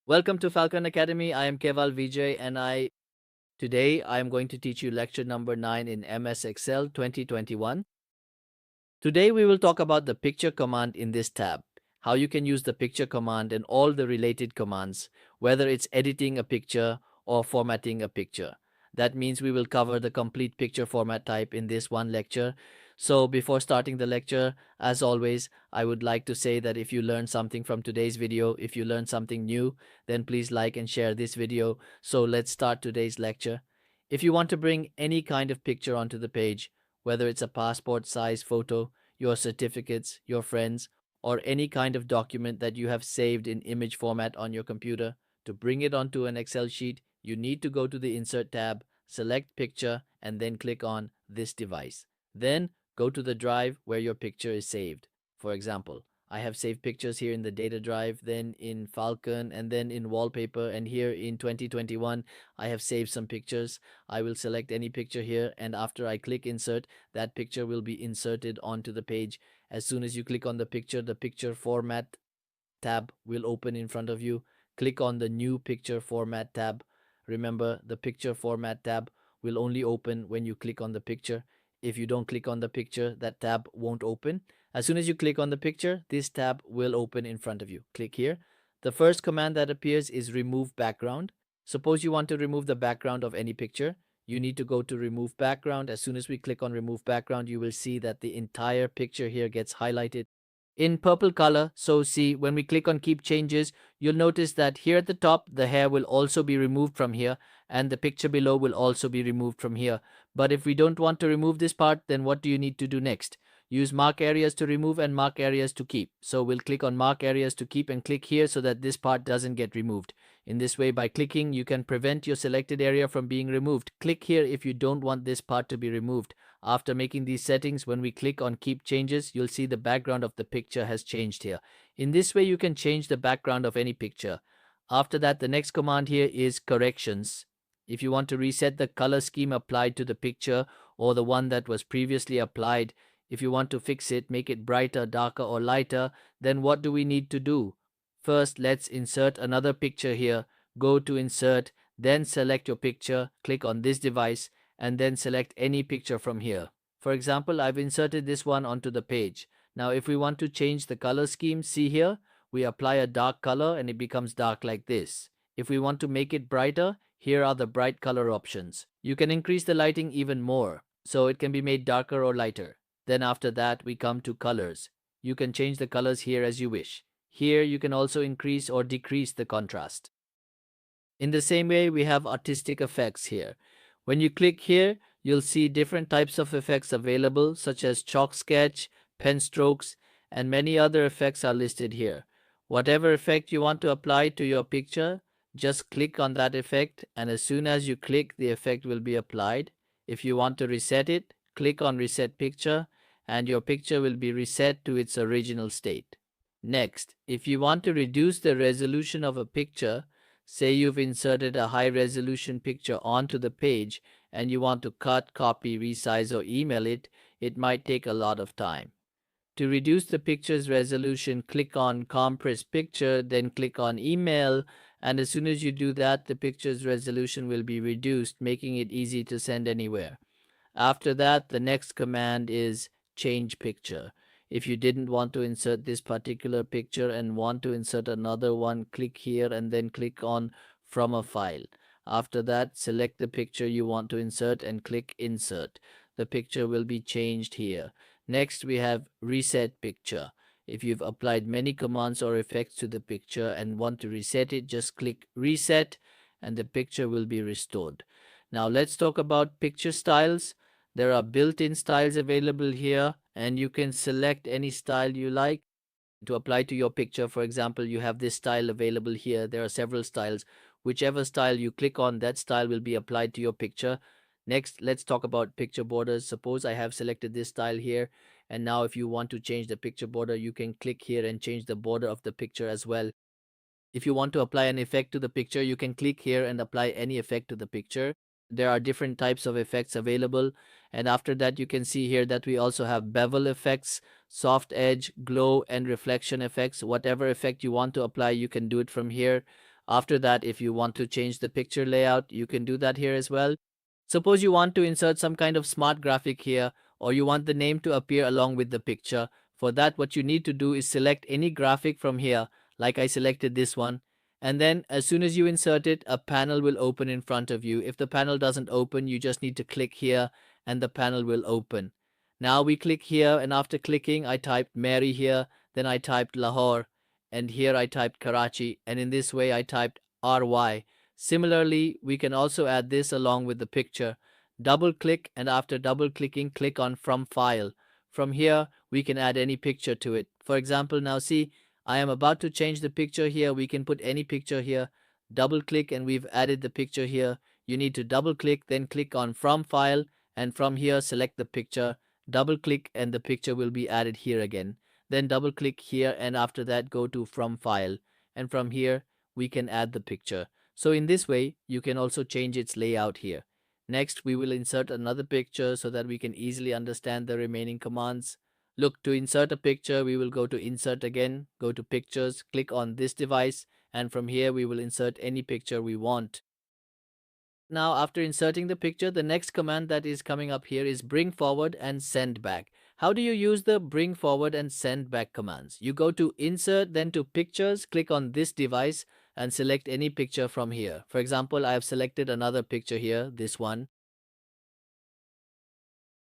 Welcome to Falcon Academy. I am Keval Vijay and today I am going to teach you lecture number 9 in MS Excel 2021. Today we will talk about the picture command in this tab, how you can use the picture command and all the related commands, whether it's editing a picture or formatting a picture. That means we will cover the complete picture format type in this one lecture. So before starting the lecture, as always, I would like to say that if you learned something from today's video, if you learned something new, then please like and share this video. So let's start today's lecture. If you want to bring any kind of picture onto the page, whether it's a passport size photo, your certificates, your friends, or any kind of document that you have saved in image format on your computer, to bring it onto an Excel sheet, you need to go to the Insert tab, select Picture, and then click on this device. Then go to the drive where your picture is saved. For example, I have saved pictures here in the data drive, then in Falcon, and then in wallpaper, and here in 2021, I have saved some pictures. I will select any picture here, and after I click Insert, that picture will be inserted onto the page. As soon as you click on the picture format tab will open in front of you. Click on the new picture format tab. Remember, the picture format tab will only open when you click on the picture. If you don't click on the picture, that tab won't open. As soon as you click on the picture, this tab will open in front of you. Click here. The first command that appears is remove background. Suppose you want to remove the background of any picture. You need to go to remove background. As soon as we click on remove background, you will see that the entire picture here gets highlighted in purple color. So see, when we click on keep changes, you'll notice that here at the top, the hair will also be removed from here and the picture below will also be removed from here. But if we don't want to remove this part, then what do you need to do next? Use mark areas to remove and mark areas to keep. So we'll click on mark areas to keep and click here so that this part doesn't get removed. In this way, by clicking, you can prevent your selected area from being removed. Click here if you don't want this part to be removed. After making these settings, when we click on keep changes, you'll see the background of the picture has changed here. In this way, you can change the background of any picture. After that, the next command here is corrections. If you want to reset the color scheme applied to the picture or the one that was previously applied, if you want to fix it, make it brighter, darker, or lighter, then what do we need to do? First, let's insert another picture here. Go to insert, then select your picture, click on this device, and then select any picture from here. For example, I've inserted this one onto the page. Now, if we want to change the color scheme, see here, we apply a dark color and it becomes dark like this. If we want to make it brighter, here are the bright color options. You can increase the lighting even more, so it can be made darker or lighter. Then after that, we come to colors. You can change the colors here as you wish. Here, you can also increase or decrease the contrast. In the same way, we have artistic effects here. When you click here, you'll see different types of effects available, such as chalk sketch, pen strokes, and many other effects are listed here. Whatever effect you want to apply to your picture, just click on that effect, and as soon as you click, the effect will be applied. If you want to reset it, click on reset picture, and your picture will be reset to its original state. Next, if you want to reduce the resolution of a picture, say you've inserted a high resolution picture onto the page and you want to cut, copy, resize, or email it, it might take a lot of time. To reduce the picture's resolution, click on compress picture, then click on email, and as soon as you do that, the picture's resolution will be reduced, making it easy to send anywhere. After that, the next command is change picture. If you didn't want to insert this particular picture and want to insert another one, click here and then click on from a file. After that, select the picture you want to insert and click insert. The picture will be changed here. Next, we have reset picture. If you've applied many commands or effects to the picture and want to reset it, just click reset and the picture will be restored. Now let's talk about picture styles. There are built-in styles available here and you can select any style you like to apply to your picture. For example, you have this style available here. There are several styles. Whichever style you click on, that style will be applied to your picture. Next, let's talk about picture borders. Suppose I have selected this style here, and now if you want to change the picture border, you can click here and change the border of the picture as well. If you want to apply an effect to the picture, you can click here and apply any effect to the picture. There are different types of effects available, and after that you can see here that we also have bevel effects, soft edge, glow, and reflection effects. Whatever effect you want to apply, you can do it from here. After that, if you want to change the picture layout, you can do that here as well. Suppose you want to insert some kind of smart graphic here, or you want the name to appear along with the picture. For that, what you need to do is select any graphic from here, like I selected this one. And then as soon as you insert it, a panel will open in front of you. If the panel doesn't open, you just need to click here and the panel will open. Now we click here, and after clicking, I typed Mary here, then I typed Lahore, and here I typed Karachi, and in this way I typed RY. Similarly, we can also add this along with the picture. Double click, and after double clicking, click on From File. From here, we can add any picture to it. For example, now see, I am about to change the picture here. We can put any picture here. Double click, and we've added the picture here. You need to double click, then click on From File, and from here, select the picture. Double click, and the picture will be added here again. Then double click here, and after that, go to From File. And from here, we can add the picture. So in this way, you can also change its layout here. Next, we will insert another picture so that we can easily understand the remaining commands. Look, to insert a picture, we will go to Insert again, go to Pictures, click on this device, and from here we will insert any picture we want. Now, after inserting the picture, the next command that is coming up here is Bring Forward and Send Back. How do you use the Bring Forward and Send Back commands? You go to Insert, then to Pictures, click on this device, and select any picture from here. For example, I have selected another picture here, this one.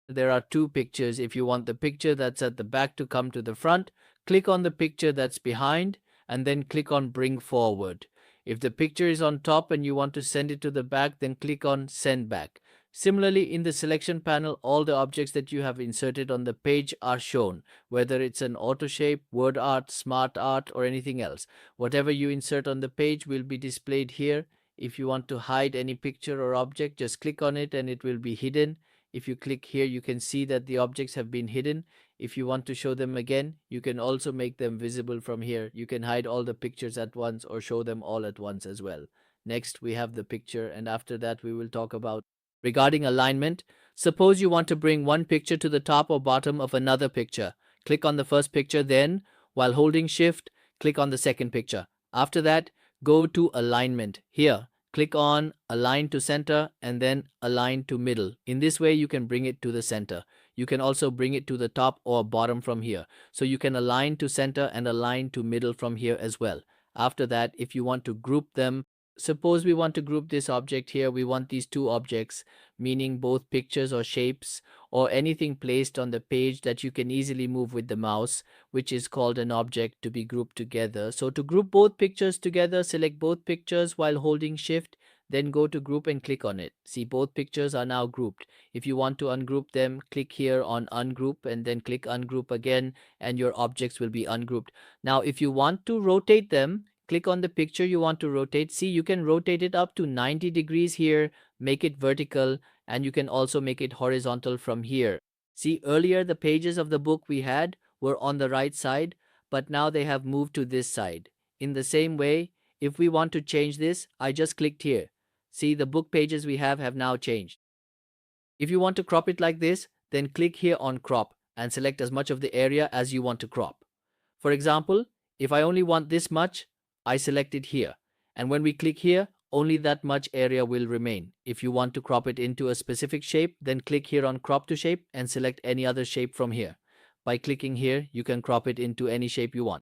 There are two pictures. If you want the picture that's at the back to come to the front, click on the picture that's behind and then click on Bring Forward. If the picture is on top and you want to send it to the back, then click on Send Back. Similarly, in the selection panel, all the objects that you have inserted on the page are shown, whether it's an auto shape, word art, smart art, or anything else. Whatever you insert on the page will be displayed here. If you want to hide any picture or object, just click on it and it will be hidden. If you click here, you can see that the objects have been hidden. If you want to show them again, you can also make them visible from here. You can hide all the pictures at once or show them all at once as well. Next, we have the picture, and after that, we will talk about regarding alignment. Suppose you want to bring one picture to the top or bottom of another picture. Click on the first picture, then, while holding Shift, click on the second picture. After that, go to Alignment. Here, click on Align to Center and then Align to Middle. In this way, you can bring it to the center. You can also bring it to the top or bottom from here. So you can align to center and align to middle from here as well. After that, if you want to group them, suppose we want to group this object here. We want these two objects, meaning both pictures or shapes or anything placed on the page that you can easily move with the mouse, which is called an object, to be grouped together. So to group both pictures together, select both pictures while holding Shift, then go to Group and click on it. See, both pictures are now grouped. If you want to ungroup them, click here on Ungroup and then click Ungroup again, and your objects will be ungrouped. Now, if you want to rotate them, click on the picture you want to rotate. See, you can rotate it up to 90 degrees here, make it vertical, and you can also make it horizontal from here. See, earlier the pages of the book we had were on the right side, but now they have moved to this side. In the same way, if we want to change this, I just clicked here. See, the book pages we have now changed. If you want to crop it like this, then click here on Crop and select as much of the area as you want to crop. For example, if I only want this much, I select it here. And when we click here, only that much area will remain. If you want to crop it into a specific shape, then click here on Crop to Shape and select any other shape from here. By clicking here, you can crop it into any shape you want.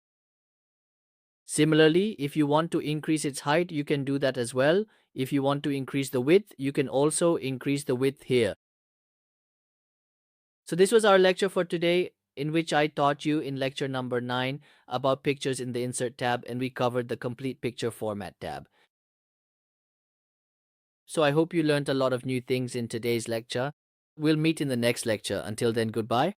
Similarly, if you want to increase its height, you can do that as well. If you want to increase the width, you can also increase the width here. So this was our lecture for today, in which I taught you in lecture number 9 about pictures in the Insert tab, and we covered the complete picture format tab. So I hope you learned a lot of new things in today's lecture. We'll meet in the next lecture. Until then, goodbye.